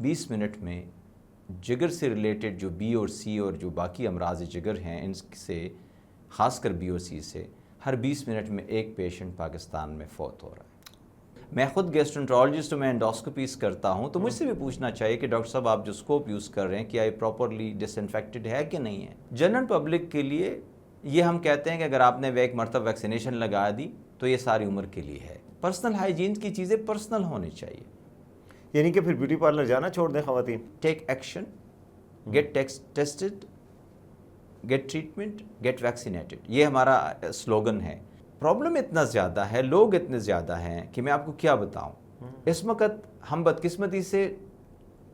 20 minute میں جگر سے ریلیٹڈ جو بی اور سی اور جو باقی امراض جگر ہیں ان سے، خاص کر بی اور سی سے، ہر 20 منٹ میں ایک پیشنٹ پاکستان میں فوت ہو رہا ہے۔ میں خود گیسٹرنٹرولوجسٹ ہوں، میں انڈوسکوپیز کرتا ہوں، تو مجھ سے بھی پوچھنا چاہیے کہ ڈاکٹر صاحب آپ جو اسکوپ یوز کر رہے ہیں کیا یہ پراپرلی ڈس انفیکٹڈ ہے کہ نہیں ہے۔ جنرل پبلک کے لیے یہ ہم کہتے ہیں کہ اگر آپ نے ایک مرتبہ ویکسینیشن لگا دی تو یہ ساری عمر کے لیے ہے۔ پرسنل ہائیجین کی چیزیں پرسنل ہونی چاہیے، یعنی کہ پھر بیوٹی پارلر جانا چھوڑ دیں خواتین۔ Take action, get tested, get treatment, get vaccinated, یہ ہمارا سلوگن ہے۔ پرابلم اتنا زیادہ ہے، لوگ اتنے زیادہ ہیں کہ میں آپ کو کیا بتاؤں۔ اس وقت ہم بدقسمتی سے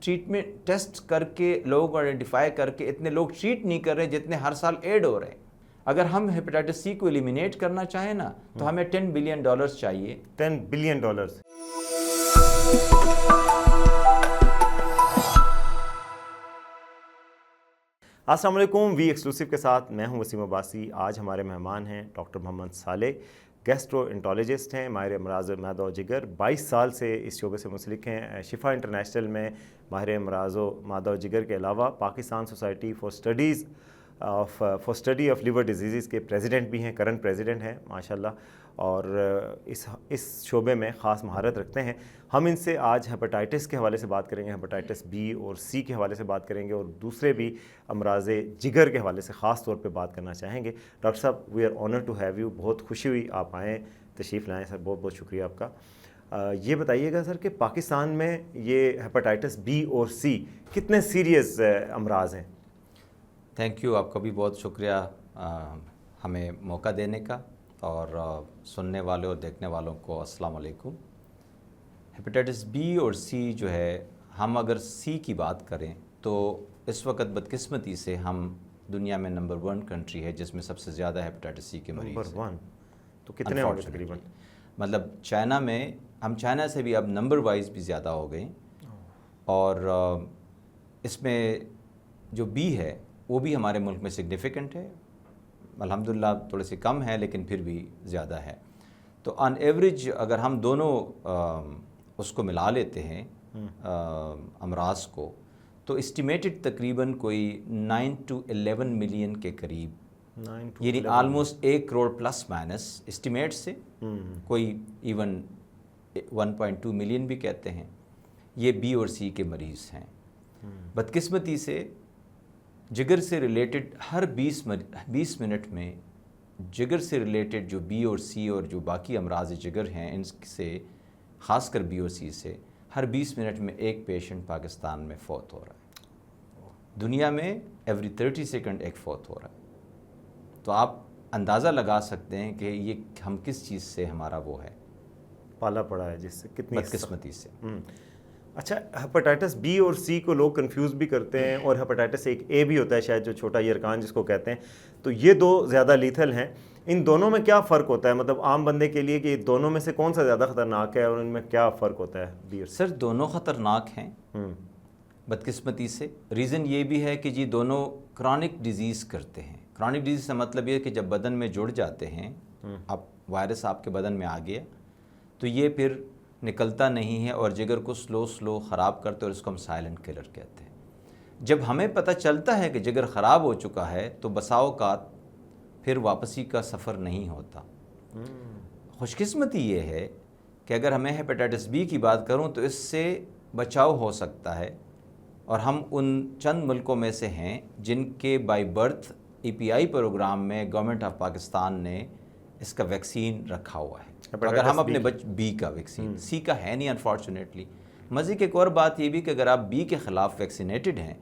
ٹریٹمنٹ ٹیسٹ کر کے لوگوں کو آئیڈینٹیفائی کر کے اتنے لوگ ٹریٹ نہیں کر رہے جتنے ہر سال ایڈ ہو رہے ہیں۔ اگر ہم ہیپیٹائٹس سی کو ایلیمینیٹ کرنا چاہیں نا تو ہمیں $10 بلین چاہیے۔ $10 بلین۔ السلام علیکم، وی ایکسکلوسیو کے ساتھ میں ہوں وسیم عباسی۔ آج ہمارے مہمان ہیں ڈاکٹر محمد صالح، گیسٹرو انٹالوجسٹ ہیں، ماہر امراض معدہ و جگر، 22 سال سے اس شعبے سے منسلک ہیں۔ شفا انٹرنیشنل میں ماہر امراض و معدہ و جگر کے علاوہ Pakistan society for study of liver diseases کے پریزیڈنٹ بھی ہیں، کرنٹ پریزیڈنٹ ہیں ماشاءاللہ، اور اس شعبے میں خاص مہارت رکھتے ہیں۔ ہم ان سے آج ہیپاٹائٹس کے حوالے سے بات کریں گے، ہیپاٹائٹس بی اور سی کے حوالے سے بات کریں گے، اور دوسرے بھی امراض جگر کے حوالے سے خاص طور پہ بات کرنا چاہیں گے۔ ڈاکٹر صاحب، we are honoured to have you, بہت خوشی ہوئی آپ آئیں، تشریف لائیں سر، بہت بہت شکریہ آپ کا۔ یہ بتائیے گا سر کہ پاکستان میں یہ ہیپاٹائٹس بی اور سی کتنے سیریس امراض ہیں؟ تھینک یو، آپ کا بھی بہت شکریہ ہمیں موقع دینے کا، اور سننے والوں اور دیکھنے والوں کو السلام علیکم۔ ہیپیٹائٹس بی اور سی جو ہے، ہم اگر سی کی بات کریں تو اس وقت بدقسمتی سے ہم دنیا میں نمبر 1 کنٹری ہے جس میں سب سے زیادہ ہیپیٹائٹس سی کے مریض ہیں۔ نمبر 1 تو کتنے ہوں گے تقریباً؟ مطلب چائنا میں، ہم چائنا سے بھی اب نمبر وائز بھی زیادہ ہو گئے، اور اس میں جو بی ہے وہ بھی ہمارے ملک میں سگنیفیکنٹ ہے، الحمدللہ تھوڑے سے کم ہے لیکن پھر بھی زیادہ ہے۔ تو آن ایوریج اگر ہم دونوں اس کو ملا لیتے ہیں امراض کو، تو اسٹیمیٹڈ تقریباً کوئی 9 to 11 ملین کے قریب، یعنی almost 1 crore plus minus estimate سے، کوئی ایون 1.2 ملین بھی کہتے ہیں، یہ بی اور سی کے مریض ہیں۔ بدقسمتی سے جگر سے ریلیٹڈ ہر 20 منٹ میں جگر سے ریلیٹڈ جو بی اور سی اور جو باقی امراض جگر ہیں ان سے، خاص کر بی اور سی سے، ہر 20 منٹ میں ایک پیشنٹ پاکستان میں فوت ہو رہا ہے۔ دنیا میں ایوری 30 سیکنڈ ایک فوت ہو رہا ہے۔ تو آپ اندازہ لگا سکتے ہیں کہ یہ ہم کس چیز سے ہمارا وہ ہے، پالا پڑا ہے، جس سے کتنی بدقسمتی سے۔ اچھا، ہیپاٹائٹس بی اور سی کو لوگ کنفیوز بھی کرتے ہیں، اور ہیپاٹائٹس ایک اے بھی ہوتا ہے شاید، جو چھوٹا یرکان جس کو کہتے ہیں، تو یہ دو زیادہ لیتھل ہیں۔ ان دونوں میں کیا فرق ہوتا ہے، مطلب عام بندے کے لیے، کہ دونوں میں سے کون سا زیادہ خطرناک ہے، اور ان میں کیا فرق ہوتا ہے بی اور سی؟ سر دونوں خطرناک ہیں بدقسمتی سے۔ ریزن یہ بھی ہے کہ جی دونوں کرونک ڈیزیز کرتے ہیں۔ کرونک ڈیزیز کا مطلب یہ کہ جب بدن میں جڑ جاتے ہیں، اب وائرس آپ کے بدن میں آ گیا تو یہ پھر نکلتا نہیں ہے اور جگر کو سلو خراب کرتے، اور اس کو ہم سائلنٹ کلر کہتے ہیں۔ جب ہمیں پتہ چلتا ہے کہ جگر خراب ہو چکا ہے تو بسا اوقات پھر واپسی کا سفر نہیں ہوتا۔ خوش قسمتی یہ ہے کہ اگر ہمیں ہیپیٹائٹس بی کی بات کروں تو اس سے بچاؤ ہو سکتا ہے، اور ہم ان چند ملکوں میں سے ہیں جن کے بائی برتھ EPI پروگرام میں گورنمنٹ آف پاکستان نے اس کا ویکسین رکھا ہوا ہے۔ اگر ہم اپنے بی کا ویکسین، سی کا ہے نہیں انفارچونیٹلی۔ مزے کی ایک اور بات یہ بھی کہ اگر آپ بی کے خلاف ویکسینیٹڈ ہیں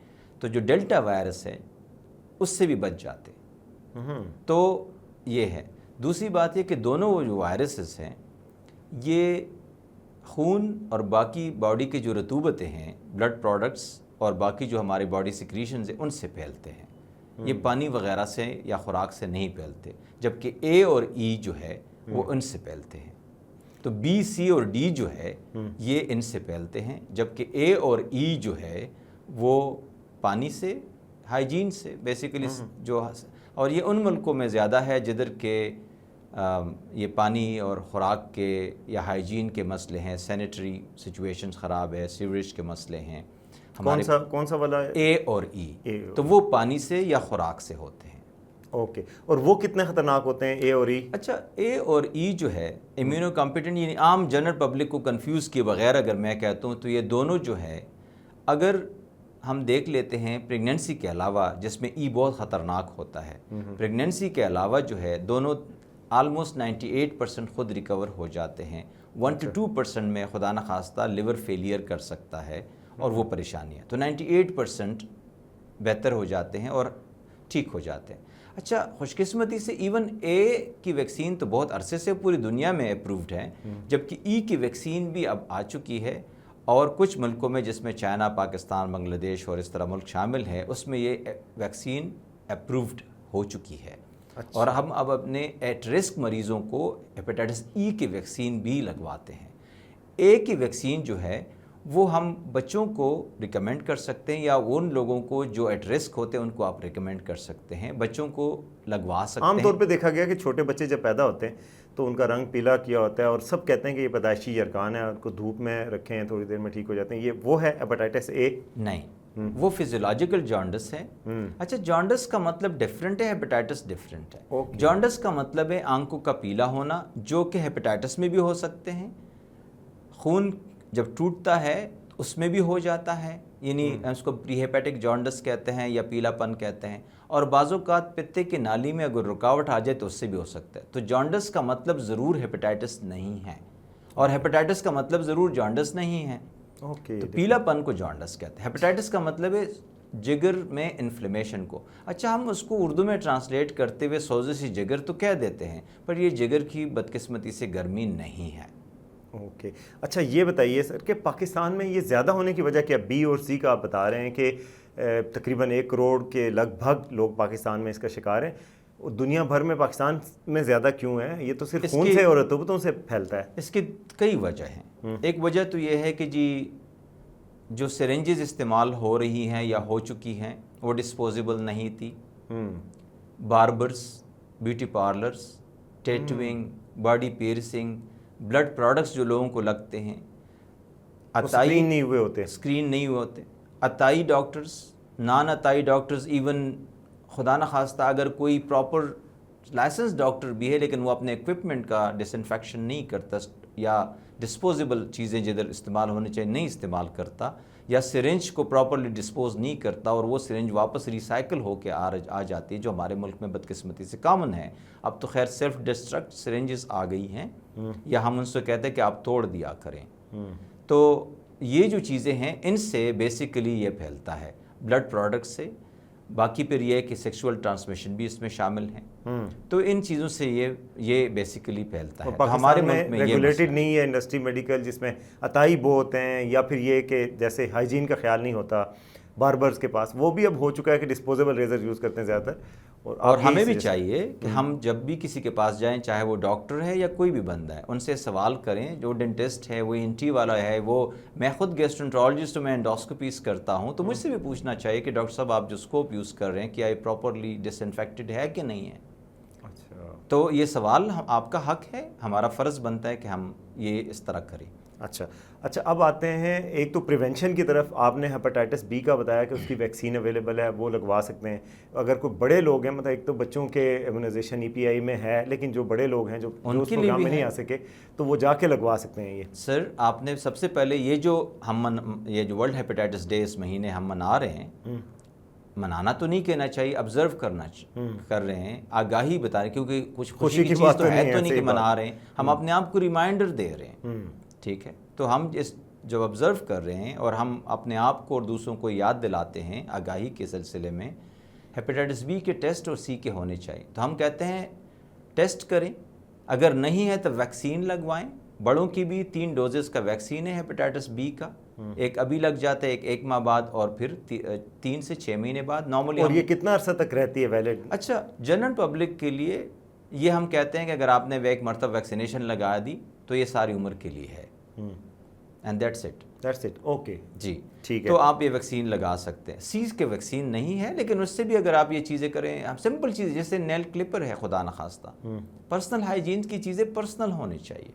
تو جو ڈیلٹا وائرس ہے اس سے بھی بچ جاتے، تو یہ ہے۔ دوسری بات یہ کہ دونوں وہ جو وائرسز ہیں یہ خون اور باقی باڈی کے جو رطوبتیں ہیں، بلڈ پروڈکٹس اور باقی جو ہماری باڈی سیکریشنز ہیں ان سے پھیلتے ہیں، یہ پانی وغیرہ سے یا خوراک سے نہیں پھیلتے، جبکہ اے اور ای جو ہے وہ ان سے پھیلتے ہیں۔ تو بی، سی اور ڈی جو ہے یہ ان سے پھیلتے ہیں، جبکہ اے اور ای جو ہے وہ پانی سے، ہائیجین سے بیسیکلی جو، اور یہ ان ملکوں میں زیادہ ہے جدھر کے یہ پانی اور خوراک کے یا ہائیجین کے مسئلے ہیں، سینیٹری سچویشنز خراب ہے، سیوریج کے مسئلے ہیں، کون سا والا؟ اے اور ای، تو وہ پانی سے یا خوراک سے ہوتے ہیں۔ اوکے، اور وہ کتنے خطرناک ہوتے ہیں اے اور ای؟ اچھا، اے اور ای جو ہے امیونو کمپیٹنٹ، یعنی عام جنرل پبلک کو کنفیوز کیے بغیر اگر میں کہتا ہوں تو یہ دونوں جو ہے، اگر ہم دیکھ لیتے ہیں پریگننسی کے علاوہ جس میں ای بہت خطرناک ہوتا ہے، پریگننسی کے علاوہ جو ہے دونوں آلموسٹ 98% خود ریکور ہو جاتے ہیں۔ 1 to 2% میں خدا نخواستہ لیور فیلئر کر سکتا ہے اور وہ پریشانی ہے، تو 98% بہتر ہو جاتے ہیں اور ٹھیک ہو جاتے ہیں۔ اچھا، خوش قسمتی سے ایون اے کی ویکسین تو بہت عرصے سے پوری دنیا میں اپرووڈ ہے، جبکہ ای کی ویکسین بھی اب آ چکی ہے، اور کچھ ملکوں میں جس میں چائنا، پاکستان، بنگلہ دیش اور اس طرح ملک شامل ہے، اس میں یہ ویکسین اپرووڈ ہو چکی ہے۔ اور ہم اب اپنے ایٹ رسک مریضوں کو ہیپیٹائٹس ای کی ویکسین بھی لگواتے ہیں۔ اے کی ویکسین جو ہے وہ ہم بچوں کو ریکمینڈ کر سکتے ہیں، یا ان لوگوں کو جو ایٹ رسک ہوتے ہیں ان کو آپ ریکمینڈ کر سکتے ہیں، بچوں کو لگوا سکتے ہیں۔ عام طور پہ دیکھا گیا کہ چھوٹے بچے جب پیدا ہوتے ہیں تو ان کا رنگ پیلا کیا ہوتا ہے، اور سب کہتے ہیں کہ یہ پیدائشی یرکان ہے، ان کو دھوپ میں رکھیں تھوڑی دیر میں ٹھیک ہو جاتے ہیں۔ یہ وہ ہے ہیپیٹائٹس اے؟ نہیں، وہ فزیولوجیکل جانڈس ہے۔ اچھا، جانڈس کا مطلب ڈیفرنٹ ہے، ہیپیٹائٹس ڈیفرنٹ ہے۔ جانڈس کا مطلب ہے آنکھوں کا پیلا ہونا، جو کہ ہیپیٹائٹس میں بھی ہو سکتے ہیں، خون جب ٹوٹتا ہے اس میں بھی ہو جاتا ہے، یعنی اس کو پری ہیپیٹک جانڈس کہتے ہیں یا پیلا پن کہتے ہیں، اور بعض اوقات پتے کی نالی میں اگر رکاوٹ آ جائے تو اس سے بھی ہو سکتا ہے۔ تو جانڈس کا مطلب ضرور ہیپیٹائٹس نہیں ہے، اور ہیپیٹائٹس کا مطلب ضرور جانڈس نہیں ہے۔ تو پیلا پن کو جانڈس کہتے ہیں۔ ہیپیٹائٹس کا مطلب ہے جگر میں انفلیمیشن کو۔ اچھا، ہم اس کو اردو میں ٹرانسلیٹ کرتے ہوئے سوزش جگر تو کہہ دیتے ہیں، پر یہ جگر کی بدقسمتی سے گرمی نہیں ہے۔ اوکے، اچھا یہ بتائیے سر کہ پاکستان میں یہ زیادہ ہونے کی وجہ کیا؟ بی اور سی کا آپ بتا رہے ہیں کہ تقریباً 1 کروڑ کے لگ بھگ لوگ پاکستان میں اس کا شکار ہیں، اور دنیا بھر میں پاکستان میں زیادہ کیوں ہے؟ یہ تو صرف خون سے اور رطوبتوں سے پھیلتا ہے۔ اس کی کئی وجہ ہیں۔ ایک وجہ تو یہ ہے کہ جی جو سرنجز استعمال ہو رہی ہیں یا ہو چکی ہیں وہ ڈسپوزیبل نہیں تھی۔ Barbers, beauty parlours, tattooing, body piercing, blood products جو لوگوں کو لگتے ہیں، اسکرین نہیں ہوئے ہوتے، عطائی ڈاکٹرز، نان عطائی ڈاکٹرز، ایون خدا نخواستہ اگر کوئی پراپر لائسنس ڈاکٹر بھی ہے لیکن وہ اپنے ایکوپمنٹ کا ڈس انفیکشن نہیں کرتا، یا ڈسپوزیبل چیزیں جدھر استعمال ہونے چاہیے نہیں استعمال کرتا، یا سرنج کو پراپرلی ڈسپوز نہیں کرتا اور وہ سرنج واپس ریسائیکل ہو کے آ جاتی ہے، جو ہمارے ملک میں بدقسمتی سے کامن ہے۔ اب تو خیر سیلف ڈسٹرکٹ سرنجز آ گئی ہیں، یا ہم ان سے کہتے ہیں کہ آپ توڑ دیا کریں۔ تو یہ جو چیزیں ہیں ان سے بیسیکلی یہ پھیلتا ہے، بلڈ پروڈکٹ سے۔ باقی پھر یہ ہے کہ سیکسول ٹرانسمیشن بھی اس میں شامل ہیں، تو ان چیزوں سے یہ بیسیکلی پھیلتا ہے۔ ہمارے ملک میں ریگولیٹڈ نہیں ہے انڈسٹری میڈیکل، جس میں عطائی بہت ہیں، یا پھر یہ کہ جیسے ہائیجین کا خیال نہیں ہوتا باربرز کے پاس، وہ بھی اب ہو چکا ہے کہ ڈسپوزیبل ریزر یوز کرتے ہیں زیادہ تر۔ اور ہمیں بھی چاہیے کہ ہم جب بھی کسی کے پاس جائیں، چاہے وہ ڈاکٹر ہے یا کوئی بھی بندہ ہے، ان سے سوال کریں۔ جو ڈینٹسٹ ہے، وہ انٹی والا ہے، میں خود گیسٹرنٹرولوجسٹ ہوں، میں انڈوسکوپیز کرتا ہوں، تو مجھ سے بھی پوچھنا چاہیے کہ ڈاکٹر صاحب آپ جو اسکوپ یوز کر رہے ہیں کیا یہ پراپرلی ڈس انفیکٹڈ ہے کہ نہیں ہے۔ تو یہ سوال آپ کا حق ہے، ہمارا فرض بنتا ہے کہ ہم یہ اس طرح کریں۔ اچھا، اب آتے ہیں ایک تو پریونشن کی طرف۔ آپ نے ہیپاٹائٹس بی کا بتایا کہ اس کی ویکسین اویلیبل ہے، وہ لگوا سکتے ہیں۔ اگر کوئی بڑے لوگ ہیں، مطلب ایک تو بچوں کے امیونائزیشن ای پی آئی میں ہے، لیکن جو بڑے لوگ ہیں جو اس پروگرام میں نہیں آ سکے تو وہ جا کے لگوا سکتے ہیں۔ یہ سر آپ نے سب سے پہلے یہ جو ورلڈ ہیپاٹائٹس ڈے اس مہینے ہم منا رہے ہیں، منانا تو نہیں کہنا چاہیے، آبزرو کر رہے ہیں، آگاہی بتا رہے ہیں، کیونکہ کچھ خوشی کی چیز تو ہے تو نہیں کہ منا رہے ہیں، ہم اپنے آپ کو ریمائنڈر دے رہے ہیں۔ ٹھیک ہے، تو ہم جب آبزرو کر رہے ہیں اور ہم اپنے آپ کو اور دوسروں کو یاد دلاتے ہیں آگاہی کے سلسلے میں، ہیپیٹائٹس بی کے ٹیسٹ اور سی کے ہونے چاہیے، تو ہم کہتے ہیں ٹیسٹ کریں، اگر نہیں ہے تو ویکسین لگوائیں۔ بڑوں کی بھی 3 ڈوزز کا ویکسین ہے ہیپیٹائٹس بی کا، ایک ابھی لگ جاتا ہے، ایک ماہ بعد اور پھر 3 سے 6 مہینے بعد نارملی۔ اور یہ کتنا عرصہ تک رہتی ہے ویلڈ؟ اچھا، جنرل پبلک کے لیے یہ ہم کہتے ہیں کہ اگر آپ نے ایک مرتبہ ویکسینیشن لگا دی تو یہ ساری عمر کے لیے ہے، اینڈ دیٹس اٹ۔ اوکے جی ٹھیک ہے، تو آپ یہ ویکسین لگا سکتے ہیں۔ سیز کے ویکسین نہیں ہے، لیکن اس سے بھی اگر آپ یہ چیزیں کریں، سمپل چیز جیسے نیل کلپر ہے، خدا نخواستہ پرسنل ہائیجین کی چیزیں پرسنل ہونی چاہیے۔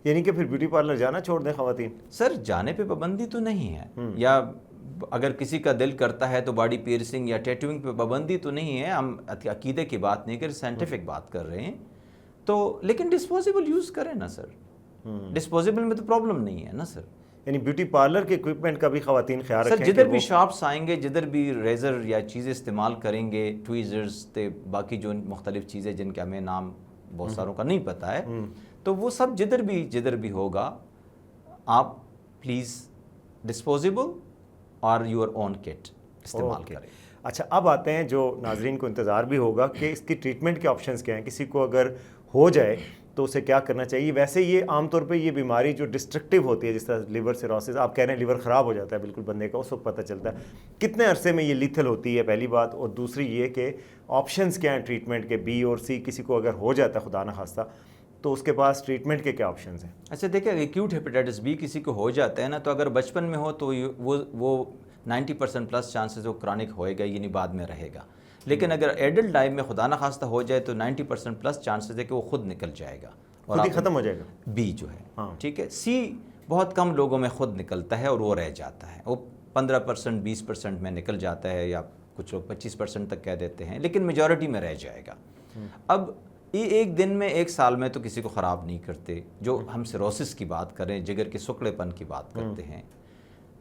یعنی کہ پھر بیوٹی پارلر جانا چھوڑ دیں خواتین؟ سر جانے پہ پابندی تو نہیں ہے، یا اگر کسی کا دل کرتا ہے تو باڈی پیئرسنگ یا ٹیٹوئنگ پہ پابندی تو نہیں ہے, ہم عقیدے کی بات نہیں کر, سائنٹیفک بات کر رہے ہیں. تو لیکن ڈسپوزیبل یوز کریں نا سر, ڈسپوزیبل میں تو پرابلم نہیں ہے نا سر. یعنی بیوٹی پارلر کے اکوپمنٹ کا بھی خواتین خیال رکھیں. سر جدھر بھی شاپس آئیں گے, جدھر بھی ریزر یا چیزیں استعمال کریں گے, ٹویزرز تے باقی جو مختلف چیزیں جن کے ہمیں نام بہت ساروں کا نہیں پتہ ہے, تو وہ سب جدھر بھی ہوگا آپ پلیز ڈسپوزیبل اور یور اون کٹ استعمال کریں. اچھا, اب آتے ہیں جو ناظرین کو انتظار بھی ہوگا کہ اس کی ٹریٹمنٹ کے آپشنز کیا ہیں. کسی کو اگر ہو جائے تو اسے کیا کرنا چاہیے. ویسے یہ عام طور پہ یہ بیماری جو ڈسٹرکٹیو ہوتی ہے, جس طرح لیور سیروسس, آپ کہہ رہے ہیں لیور خراب ہو جاتا ہے بالکل بندے کا, اس وقت پتہ چلتا ہے. کتنے عرصے میں یہ لیتھل ہوتی ہے, پہلی بات. اور دوسری یہ کہ آپشنز کیا ہیں ٹریٹمنٹ کے, بی اور سی. کسی کو اگر ہو جاتا ہے خدا نخواستہ تو اس کے پاس ٹریٹمنٹ کے کیا آپشنز ہیں؟ اچھا دیکھیں, ایکیوٹ ہیپیٹائٹس بی کسی کو ہو جاتا ہے نا, تو اگر بچپن میں ہو تو وہ 90% پلس چانسز وہ کرونک ہوئے گا, یعنی بعد میں رہے گا. لیکن اگر ایڈلٹ لائف میں خدا نخواستہ ہو جائے تو 90% پلس چانسز ہے کہ وہ خود نکل جائے گا, خود ہی ختم ہو جائے گا. بی جو ہے ٹھیک ہے. سی بہت کم لوگوں میں خود نکلتا ہے اور وہ رہ جاتا ہے, وہ 15% 20% میں نکل جاتا ہے, یا کچھ لوگ 25% تک کہہ دیتے ہیں, لیکن میجورٹی میں رہ جائے گا. اب یہ ایک دن میں ایک سال میں تو کسی کو خراب نہیں کرتے. جو ہم سیروسس کی بات کریں, جگر کے سکڑے پن کی بات کرتے ہیں,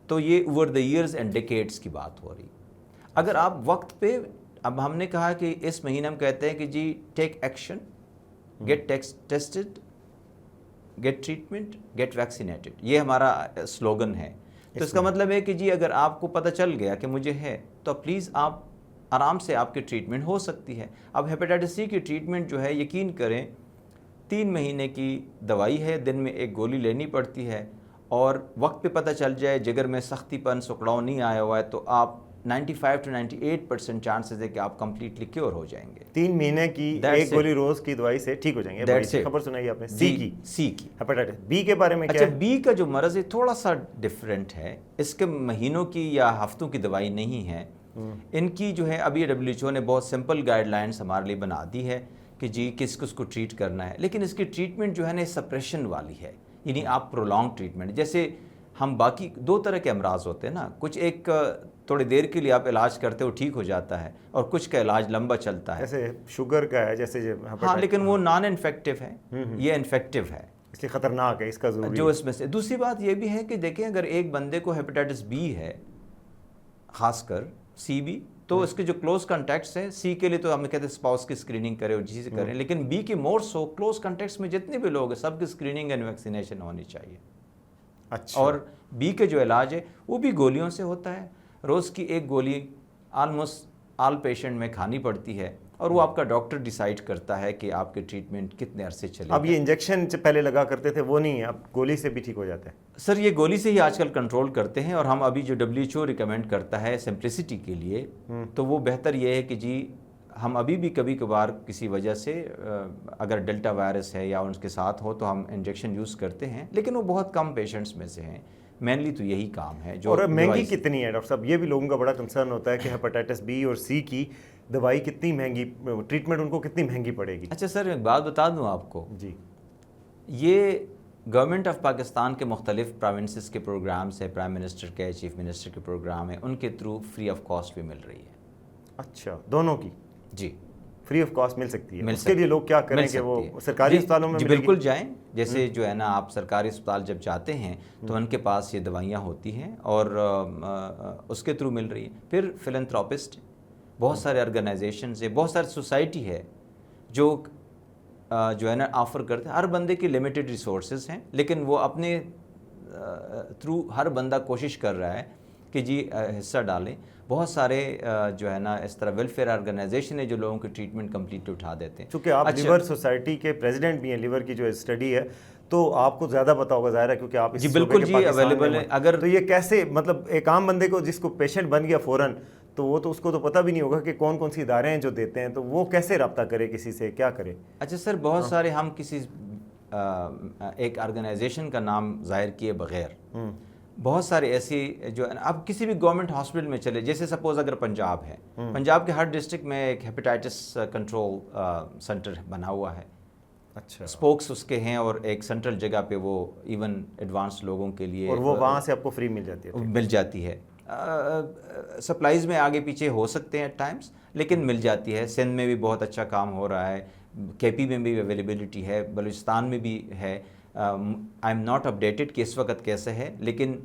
تو یہ over the years and decades کی بات ہو رہی. اگر آپ وقت پہ, اب ہم نے کہا کہ اس مہینے ہم کہتے ہیں کہ جی take action, get tested, get treatment, get vaccinated, یہ ہمارا سلوگن ہے. تو اس کا مطلب ہے کہ جی اگر آپ کو پتہ چل گیا کہ مجھے ہے تو پلیز آپ آرام سے آپ کی ٹریٹمنٹ ہو سکتی ہے. اب ہیپیٹائٹس سی کی ٹریٹمنٹ جو ہے, یقین کریں 3 مہینے کی دوائی ہے, دن میں 1 گولی لینی پڑتی ہے, اور وقت پہ پتہ چل جائے جگر میں سختی پن سکڑاؤ نہیں آیا ہوا ہے تو آپ 95 to 98% چانسز ہے کہ آپ کمپلیٹلی کیور ہو جائیں گے. 3 مہینے کی 1 گولی روز کی دوائی سے ٹھیک ہو جائیں گے. بڑی اچھی خبر سنائی آپ نے. سی کی ہیپیٹائٹس بی کے بارے میں کیا ہے؟ اچھا, بی کا جو مرض ہے تھوڑا سا ڈفرینٹ ہے, اس کے مہینوں کی یا ہفتوں کی دوائی نہیں ہے. ان کی جو ہے ابھی WHO نے بہت سمپل گائیڈ لائنس ہمارے لیے بنا دی ہے کہ جی کس کو ٹریٹ کرنا ہے, لیکن اس کی ٹریٹمنٹ جو ہے نا سپریشن والی ہے, یعنی آپ پرولونگ ٹریٹمنٹ. جیسے ہم باقی 2 طرح کے امراض ہوتے ہیں نا, کچھ ایک تھوڑی دیر کے لیے آپ علاج کرتے ہو ٹھیک ہو جاتا ہے, اور کچھ کا علاج لمبا چلتا ہے, جیسے شوگر کا ہے, جیسے ہاں, لیکن وہ نان انفیکٹو ہے, یہ انفیکٹو ہے, اس لیے خطرناک ہے, اس کا ضروری جو اس میں سے. دوسری بات یہ بھی ہے کہ دیکھیں اگر ایک بندے کو ہیپیٹائٹس بی ہے, خاص کر سی بھی, تو اس کے جو کلوز کنٹیکٹس ہیں, سی کے لیے تو ہم کہتے ہیں اسپاؤس کی اسکریننگ کرے اور جی سے کریں, لیکن بی کی مور سو کلوز کنٹیکٹس میں جتنے بھی لوگ ہیں سب کی اسکریننگ اینڈ ویکسینیشن ہونی چاہیے. اچھا. اور بی کے جو علاج ہے وہ بھی گولیوں سے ہوتا ہے. روز کی 1 گولی آلموسٹ آل پیشنٹ میں کھانی پڑتی ہے, اور وہ آپ کا ڈاکٹر ڈیسائیڈ کرتا ہے کہ آپ کی ٹریٹمنٹ کتنے عرصے چلے. اب یہ انجیکشن پہلے لگا کرتے تھے وہ نہیں ہے, اب گولی سے بھی ٹھیک ہو جاتا ہے؟ سر یہ گولی سے ہی آج کل کنٹرول کرتے ہیں, اور ہم ابھی جو WHO ریکمینڈ کرتا ہے سمپلسٹی کے لیے, تو وہ بہتر یہ ہے کہ جی ہم ابھی بھی کبھی کبھار کسی وجہ سے اگر ڈیلٹا وائرس ہے یا ان کے ساتھ ہو تو ہم انجیکشن یوز کرتے ہیں, لیکن وہ بہت کم پیشنٹس میں سے ہیں. مینلی تو یہی کام ہے. جو اور مہنگی کتنی ہے ڈاکٹر صاحب؟ یہ بھی لوگوں کا بڑا کنسرن ہوتا ہے کہ ہیپیٹائٹس بی اور سی کی دوائی کتنی مہنگی, ٹریٹمنٹ ان کو کتنی مہنگی پڑے گی؟ اچھا سر, ایک بات بتا دوں آپ کو. جی. یہ گورنمنٹ آف پاکستان کے مختلف پروونسز کے پروگرامز ہیں, پرائم منسٹر کے, چیف منسٹر کے پروگرام ہیں, ان کے تھرو فری آف کاسٹ بھی مل رہی ہے. اچھا, دونوں کی؟ جی فری آف کاسٹ مل سکتی ہے. اس کے لیے لوگ کیا کریں کہ وہ سرکاری اسپتالوں میں؟ جی بالکل جائیں. جیسے جو ہے نا آپ سرکاری اسپتال جب جاتے ہیں تو ان کے پاس یہ دوائیاں ہوتی ہیں اور اس کے تھرو مل رہی ہیں. پھر فلنتھراپسٹ, بہت سارے آرگنائزیشنز ہیں, بہت ساری سوسائٹی ہے جو ہے نا آفر کرتے ہیں. ہر بندے کی لمیٹڈ ریسورسز ہیں, لیکن وہ اپنے تھرو ہر بندہ کوشش کر رہا ہے کہ جی حصہ ڈالیں. بہت سارے جو ہے نا اس طرح ویلفیئر آرگنائزیشن ہے جو لوگوں کی ٹریٹمنٹ کمپلیٹ اٹھا دیتے ہیں. چونکہ آپ لیور سوسائٹی کے پریزیڈنٹ بھی ہیں, لیور کی جو اسٹڈی ہے تو آپ کو زیادہ پتا ہوگا ظاہر ہے, کیونکہ آپ جی بالکل جی اویلیبل ہے. اگر تو یہ کیسے, مطلب ایک عام بندے کو جس کو پیشنٹ بن گیا فوراً, تو وہ تو اس کو تو پتہ بھی نہیں ہوگا کہ کون کون سی ادارے ہیں جو دیتے ہیں, تو وہ کیسے رابطہ کرے کسی سے, کیا کرے؟ اچھا سر, بہت سارے ہم کسی ایک آرگنائزیشن کا نام ظاہر کیے بغیر بہت سارے ایسی جو ہے نا, اب کسی بھی گورنمنٹ ہاسپٹل میں چلے, جیسے سپوز اگر پنجاب ہے, پنجاب کے ہر ڈسٹرکٹ میں ایک ہیپیٹائٹس کنٹرول سینٹر بنا ہوا ہے. اچھا, اسپوکس اس کے ہیں, اور ایک سینٹرل جگہ پہ وہ ایون ایڈوانس لوگوں کے لیے, اور وہ وہاں سے آپ کو فری مل جاتی ہے؟ مل جاتی ہے. سپلائز میں آگے پیچھے ہو سکتے ہیں ٹائمز، لیکن مل جاتی ہے. سندھ میں بھی بہت اچھا کام ہو رہا ہے، کے پی میں بھی اویلیبلٹی ہے، بلوچستان میں بھی ہے. آئی ایم ناٹ اپڈیٹڈ کہ اس وقت کیسے ہے، لیکن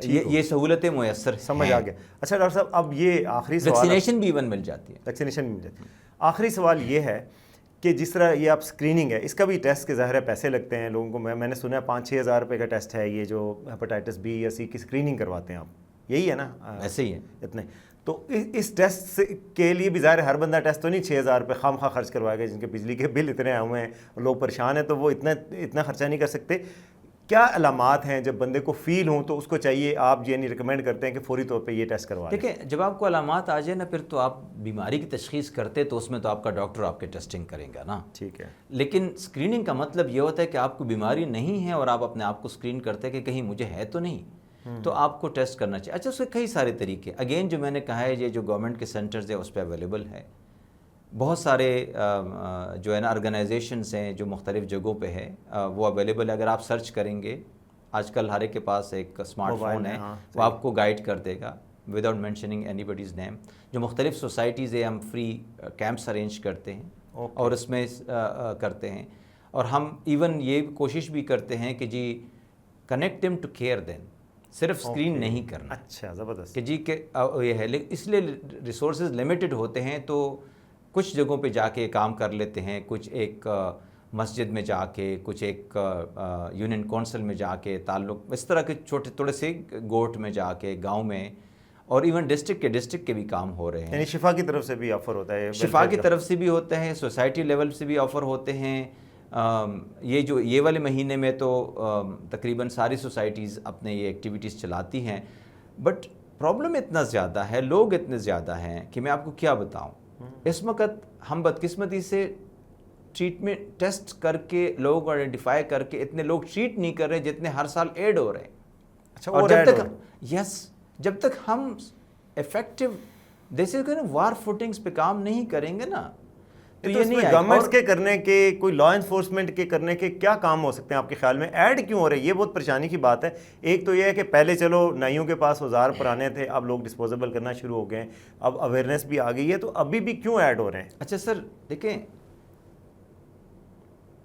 یہ سہولتیں میسر سمجھ آ گیا. اچھا ڈاکٹر صاحب، اب یہ آخری سوال، ویکسینیشن بھی ایون مل جاتی ہے. ویکسینیشن بھی مل جاتی ہے. آخری سوال یہ ہے کہ جس طرح یہ آپ اسکریننگ ہے، اس کا بھی ٹیسٹ کے ظاہر ہے پیسے لگتے ہیں لوگوں کو. میں نے سنا ہے 5-6 ہزار روپے کا ٹیسٹ ہے یہ جو ہیپاٹائٹس بی یا سی کی اسکریننگ کرواتے ہیں آپ، یہی ہے نا؟ ایسے ہی ہے اتنے. تو اس ٹیسٹ کے لیے بھی ظاہر ہے ہر بندہ ٹیسٹ تو نہیں 6,000 روپے خام خواہ خرچ کروائے گا. جن کے بجلی کے بل اتنے آئے ہوئے ہیں، لوگ پریشان ہیں، تو وہ اتنا خرچہ نہیں کر سکتے. کیا علامات ہیں جب بندے کو فیل ہوں تو اس کو چاہیے، آپ یعنی ریکمینڈ کرتے ہیں کہ فوری طور پہ یہ ٹیسٹ کروا لیں؟ دیکھیں، جب آپ کو علامات آ جائے نا، پھر تو آپ بیماری کی تشخیص کرتے تو اس میں تو آپ کا ڈاکٹر آپ کے ٹیسٹنگ کریں گا نا. ٹھیک ہے. لیکن اسکریننگ کا مطلب یہ ہوتا ہے کہ آپ کو بیماری نہیں ہے اور آپ اپنے آپ کو اسکرین کرتے ہیں کہ کہیں مجھے ہے تو نہیں، تو آپ کو ٹیسٹ کرنا چاہیے. اچھا، اس کے کئی سارے طریقے، اگین جو میں نے کہا ہے، یہ جو گورنمنٹ کے سینٹرز ہیں اس پہ اویلیبل ہے. بہت سارے جو ہے نا آرگنائزیشنس ہیں جو مختلف جگہوں پہ ہے، وہ اویلیبل ہے. اگر آپ سرچ کریں گے، آج کل ہر ایک کے پاس ایک اسمارٹ فون ہے، وہ آپ کو گائیڈ کر دے گا وداؤٹ مینشننگ اینی باڈیز نیم. جو مختلف سوسائٹیز ہیں، ہم فری کیمپس ارینج کرتے ہیں اور اس میں کرتے ہیں. اور ہم ایون یہ کوشش بھی کرتے ہیں کہ جی کنیکٹ دیم ٹو کیئر دین، صرف اسکرین نہیں کرنا. اچھا، زبردست. کہ جی کہ یہ ہے، اس لیے ریسورسز لمیٹڈ ہوتے ہیں، تو کچھ جگہوں پہ جا کے کام کر لیتے ہیں، کچھ ایک مسجد میں جا کے، کچھ ایک یونین کونسل میں جا کے تعلق، اس طرح کے چھوٹے تھوڑے سے گوٹ میں جا کے، گاؤں میں، اور ایون ڈسٹرکٹ کے بھی کام ہو رہے ہیں. یعنی شفا کی طرف سے بھی آفر ہوتا ہے؟ شفا کی طرف سے بھی ہوتا ہے، سوسائٹی لیول سے بھی آفر ہوتے ہیں. یہ والے مہینے میں تو تقریباً ساری سوسائٹیز اپنے یہ ایکٹیویٹیز چلاتی ہیں. بٹ پرابلم اتنا زیادہ ہے، لوگ اتنے زیادہ ہیں کہ میں آپ کو کیا بتاؤں. اس وقت ہم بدقسمتی سے ٹریٹمنٹ ٹیسٹ کر کے لوگوں کو آئیڈینٹیفائی کر کے اتنے لوگ ٹریٹ نہیں کر رہے جتنے ہر سال ایڈ ہو رہے ہیں. اچھا، اور جب تک ہم افیکٹو جیسے کہ وار فوٹنگز پہ کام نہیں کریں گے نا، تو یہ نہیں. گورنمنٹس کے کرنے کے، کوئی لا انفورسمنٹ کے کرنے کے کیا کام ہو سکتے ہیں آپ کے خیال میں؟ ایڈ کیوں ہو رہے ہیں؟ یہ بہت پریشانی کی بات ہے. ایک تو یہ ہے کہ پہلے چلو نائیوں کے پاس اوزار پرانے تھے، اب لوگ ڈسپوزیبل کرنا شروع ہو گئے ہیں، اب اویئرنیس بھی آ گئی ہے، تو ابھی بھی کیوں ایڈ ہو رہے ہیں؟ اچھا سر، دیکھیں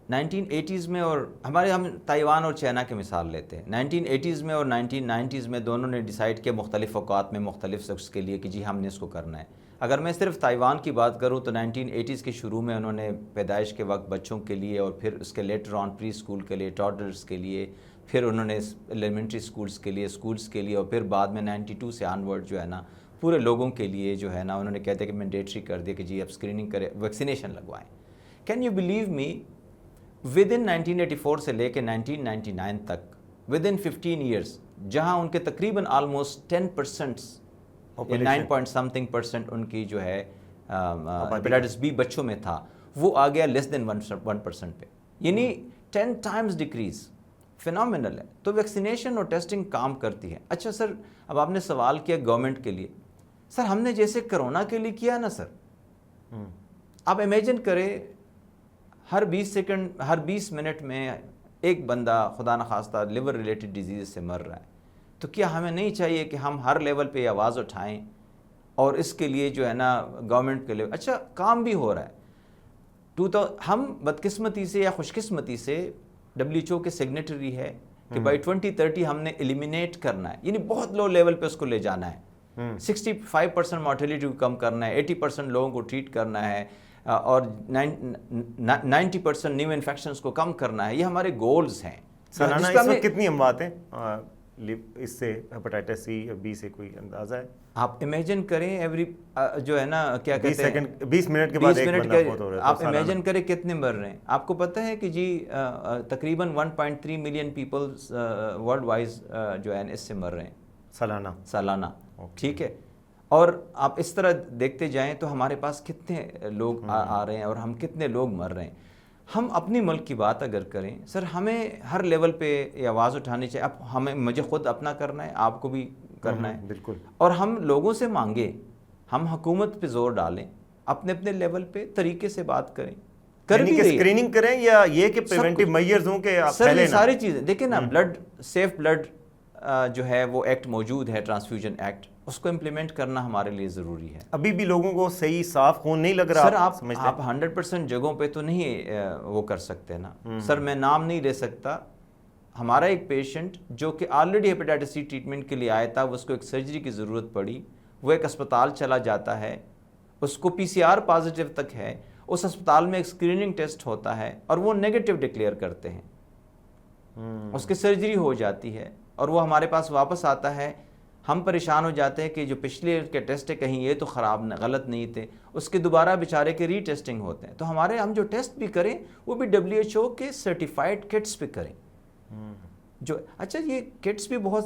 1980s میں، اور ہم تائیوان اور چائنا کی مثال لیتے ہیں. 1980s میں اور 1990s میں دونوں نے ڈیسائیڈ کیا مختلف اوقات میں مختلف شخص کے لیے کہ جی ہم نے اس کو کرنا ہے. اگر میں صرف تائیوان کی بات کروں تو 1980s کے شروع میں انہوں نے پیدائش کے وقت بچوں کے لیے، اور پھر اس کے لیٹر آن پری اسکول کے لیے، ٹاڈلرز کے لیے، پھر انہوں نے ایلیمنٹری اسکولس کے لیے، اور پھر بعد میں 92 سے آنورڈ جو ہے نا پورے لوگوں کے لیے جو ہے نا انہوں نے کہتے کہ مینڈیٹری کر دیا کہ جی اب اسکریننگ کرے، ویکسینیشن لگوائیں. Can you believe me, with in 1984 سے لے کے 1999 تک، ود ان 15 ایئرس، جہاں ان کے تقریباً آلموسٹ 10%، 9% ان کی جو ہے ہیپاٹائٹس بی بچوں میں تھا، وہ آ گیا لیس دین 1% پہ، یعنی 10 ٹائمز ڈیکریز. فینومینل ہے. تو ویکسینیشن اور ٹیسٹنگ کام کرتی ہے. اچھا سر، اب آپ نے سوال کیا گورنمنٹ کے لیے. سر ہم نے جیسے کرونا کے لیے کیا نا سر، آپ امیجن کریں ہر 20 منٹ میں ایک بندہ خدا نخواستہ لیور ریلیٹڈ ڈیزیز سے مر رہا ہے. تو کیا ہمیں نہیں چاہیے کہ ہم ہر لیول پہ آواز اٹھائیں اور اس کے لیے جو ہے نا گورنمنٹ کے لیے اچھا کام بھی ہو رہا ہے. ہم بدقسمتی سے یا خوش قسمتی سے WHO کے سگنیٹری ہے کہ بائی 2030 ہم نے ایلیمینیٹ کرنا ہے، یعنی بہت لو لیول پہ اس کو لے جانا ہے. 65% مارٹیلٹی کو کم کرنا ہے، 80% لوگوں کو ٹریٹ کرنا ہے، اور 90% نیو انفیکشنز کو کم کرنا ہے. یہ ہمارے گولز ہیں. سالانہ اس وقت کتنی اموات ہیں اس سے، ہیپاٹائٹس سی بی سے، کوئی اندازہ ہے؟ آپ امیجن کریں ایوری جو ہے نا کیا کہتے ہیں 20 منٹ کے بعد ایک بندہ فوت ہو رہا ہے. آپ امیجن کریں کتنے مر رہے ہیں. آپ کو پتہ ہے کہ جی تقریباً 1.3 ملین پیپل ورلڈ وائز جو ہے اس سے مر رہے ہیں سالانہ. ٹھیک ہے. اور آپ اس طرح دیکھتے جائیں تو ہمارے پاس کتنے لوگ آ رہے ہیں اور ہم کتنے لوگ مر رہے ہیں. ہم اپنی ملک کی بات اگر کریں سر، ہمیں ہر لیول پہ یہ آواز اٹھانی چاہیے. اب مجھے خود اپنا کرنا ہے، آپ کو بھی کرنا ہے. بالکل. اور ہم لوگوں سے مانگیں، ہم حکومت پہ زور ڈالیں، اپنے اپنے لیول پہ طریقے سے بات کریں. اسکریننگ کریں یا یہ کہ پریونٹیو میئرز ہوں کہ سر یہ ساری چیزیں دیکھیں نا، سیف بلڈ جو ہے وہ ایکٹ موجود ہے ٹرانسفیوژن ایکٹ, اس کو امپلیمنٹ کرنا ہمارے لیے ضروری ہے. ابھی بھی لوگوں کو صحیح صاف خون نہیں لگ رہا. سر آپ 100% جگہوں پہ تو نہیں وہ کر سکتے نا سر. میں نام نہیں لے سکتا. ہمارا ایک پیشنٹ جو کہ آلریڈی ہیپیٹائٹس سی ٹریٹمنٹ کے لیے آیا تھا, اس کو ایک سرجری کی ضرورت پڑی, وہ ایک اسپتال چلا جاتا ہے, اس کو PCR پازیٹیو تک ہے, اس اسپتال میں ایک اسکریننگ ٹیسٹ ہوتا ہے اور وہ نیگیٹو ڈکلیئر کرتے ہیں, اس کی سرجری ہو جاتی ہے اور وہ ہمارے پاس واپس آتا ہے. ہم پریشان ہو جاتے ہیں کہ جو پچھلے کے ٹیسٹ ہے کہیں یہ تو خراب غلط نہیں تھے, اس کے دوبارہ بیچارے کے ری ٹیسٹنگ ہوتے ہیں. تو ہم جو ٹیسٹ بھی کریں وہ بھی WHO کے سرٹیفائڈ کٹس پہ کریں. جو اچھا یہ کٹس بھی بہت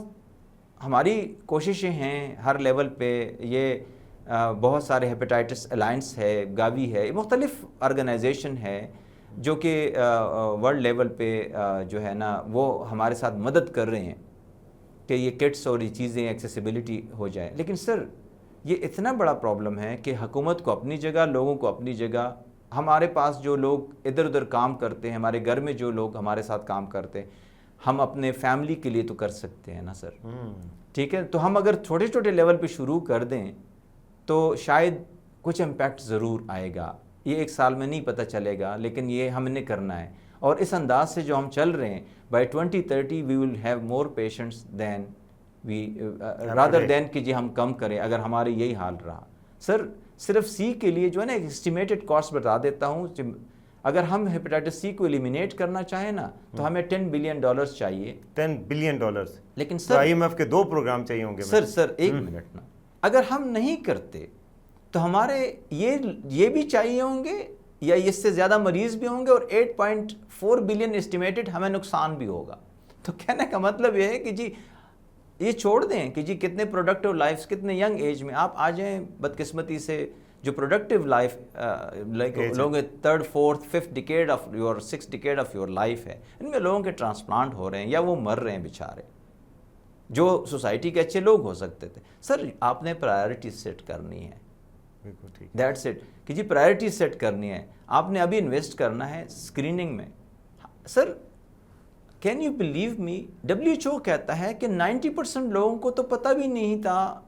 ہماری کوششیں ہیں ہر لیول پہ. یہ بہت سارے ہیپیٹائٹس الائنس ہے, گاوی ہے, مختلف آرگنائزیشن ہے جو کہ ورلڈ لیول پہ جو ہے نا وہ ہمارے ساتھ مدد کر رہے ہیں کہ یہ کٹس اور یہ چیزیں ایکسیسیبلٹی ہو جائے. لیکن سر یہ اتنا بڑا پرابلم ہے کہ حکومت کو اپنی جگہ, لوگوں کو اپنی جگہ, ہمارے پاس جو لوگ ادھر ادھر کام کرتے ہیں, ہمارے گھر میں جو لوگ ہمارے ساتھ کام کرتے ہیں, ہم اپنے فیملی کے لیے تو کر سکتے ہیں نا سر. ٹھیک ہے, تو ہم اگر چھوٹے چھوٹے لیول پہ شروع کر دیں تو شاید کچھ امپیکٹ ضرور آئے گا. یہ ایک سال میں نہیں پتہ چلے گا, لیکن یہ ہم نے کرنا ہے. اور اس انداز سے جو ہم چل رہے ہیں, by 2030 we will have more patients then we rather then کہ جی ہم کم کریں اگر ہمارے یہی حال رہا. سر صرف سی کے لیے جو ہے نا ایک اسٹیمیٹڈ کاسٹ بتا دیتا ہوں, اگر ہم ہیپیٹائٹس سی کو ایلیمینیٹ کرنا چاہیں نا تو ہمیں $10 بلین چاہیے. $10 بلین. لیکن سر IMF کے 2 پروگرام چاہیے ہوں گے. سر ایک منٹ نا, اگر ہم نہیں کرتے تو ہمارے یہ بھی چاہیے ہوں گے یا اس سے زیادہ مریض بھی ہوں گے, اور 8.4 بلین اسٹیمیٹڈ ہمیں نقصان بھی ہوگا. تو کہنے کا مطلب یہ ہے کہ جی یہ چھوڑ دیں کہ جی کتنے پروڈکٹیو لائفز, کتنے ینگ ایج میں آپ آ جائیں. بدقسمتی سے جو پروڈکٹیو لائف لوگ 3rd 4th 5th decade of your 6th decade of your life ہے, ان میں لوگوں کے ٹرانسپلانٹ ہو رہے ہیں یا وہ مر رہے ہیں بیچارے, جو سوسائٹی کے اچھے لوگ ہو سکتے تھے. سر آپ نے پرائرٹی سیٹ کرنی ہے, دیٹس اٹ, کہ جی پرائرٹی سیٹ کرنی ہے. آپ نے ابھی انویسٹ کرنا ہے اسکریننگ میں. Sir can you believe me, WHO کہتا ہے کہ 90% لوگوں کو تو پتہ بھی نہیں تھا,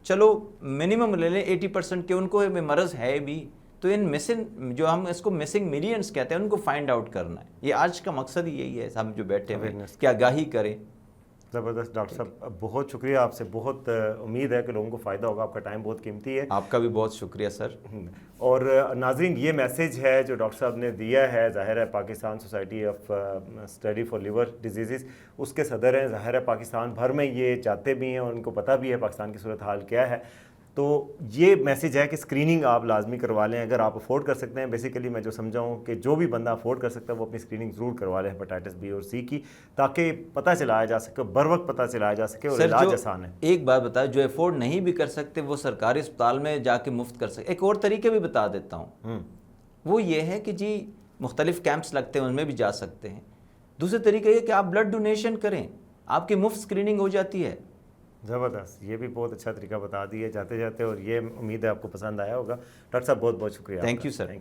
چلو منیمم لے لیں 80% کے ان کو مرض ہے بھی, تو ان مسنگ جو ہم اس کو مسنگ ملینز کہتے ہیں ان کو فائنڈ آؤٹ کرنا ہے. یہ آج کا مقصد ہی یہی ہے, ہم جو بیٹھے ہوئے کہ آگاہی کریں. زبردست ڈاکٹر صاحب, بہت شکریہ آپ سے. بہت امید ہے کہ لوگوں کو فائدہ ہوگا. آپ کا ٹائم بہت قیمتی ہے. آپ کا بھی بہت شکریہ سر. اور ناظرین, یہ میسیج ہے جو ڈاکٹر صاحب نے دیا ہے. ظاہر ہے Pakistan society of study for liver diseases اس کے صدر ہیں. ظاہر ہے پاکستان بھر میں یہ چاہتے بھی ہیں اور ان کو پتہ بھی ہے پاکستان کی صورتحال کیا ہے. تو یہ میسیج ہے کہ اسکریننگ آپ لازمی کروا لیں اگر آپ افورڈ کر سکتے ہیں. بیسیکلی میں جو سمجھا ہوں کہ جو بھی بندہ افورڈ کر سکتا ہے وہ اپنی اسکریننگ ضرور کروا لیں ہیپیٹائٹس بی اور سی کی, تاکہ پتہ چلایا جا سکے, بر وقت پتہ چلایا جا سکے اور علاج آسان ہے. ایک بات بتا, جو افورڈ نہیں بھی کر سکتے وہ سرکاری اسپتال میں جا کے مفت کر سکتے. ایک اور طریقے بھی بتا دیتا ہوں, وہ یہ ہے کہ جی مختلف کیمپس لگتے ہیں ان میں بھی جا سکتے ہیں. دوسرے طریقہ یہ کہ آپ بلڈ ڈونیشن کریں, آپ کی مفت اسکریننگ ہو جاتی ہے. زبردست, یہ بھی بہت اچھا طریقہ بتا دیے جاتے جاتے, اور یہ امید ہے آپ کو پسند آیا ہوگا. ڈاکٹر صاحب بہت بہت شکریہ. Thank you sir.